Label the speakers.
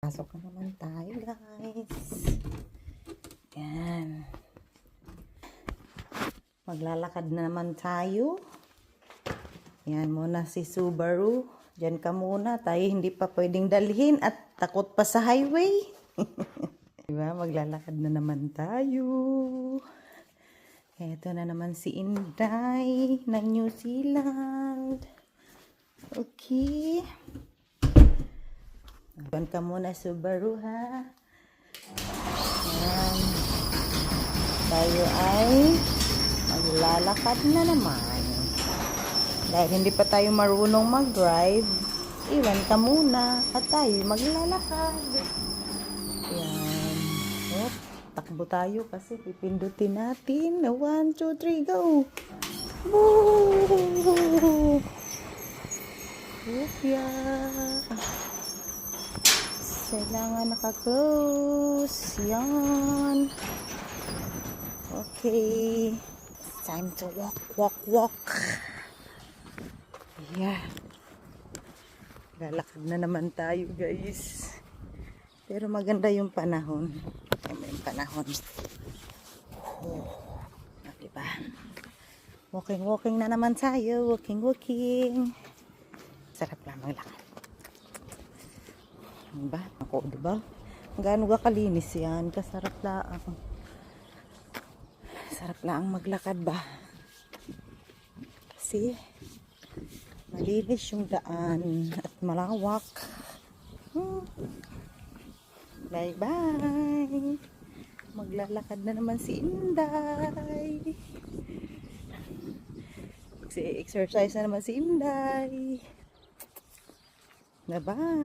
Speaker 1: Pasok na naman tayo, guys. Yan. Maglalakad na naman tayo. Yan muna si Subaru. Diyan ka muna. Tayo hindi pa pwedeng dalhin at takot pa sa highway. Diba? Maglalakad na naman tayo. Ito na naman si Inday ng New Zealand. Okay. Diyan ka muna, Subaru, ha? Yan. Tayo ay maglalakad na naman. Dahil hindi pa tayo marunong mag-drive, iwan ka muna at tayo maglalakad. Yan. Oh, takbo tayo kasi pipindutin natin. 1, 2, 3, go! Woo! Upya! Kailangan naka-close. Yan. Okay. It's time to walk. Yeah. Lalakad na naman tayo, guys. Pero maganda yung panahon. May panahon. Oh, diba? Walking na naman tayo. Walking. Sarap lang maglakad. Diba? Ako, diba? Gaano ka kalinis yan. Kasarap lang. Sarap lang maglakad ba? Kasi malinis yung daan at malawak. Bye-bye. Maglalakad na naman si Inday. Exercise na naman si Inday. Bye-bye.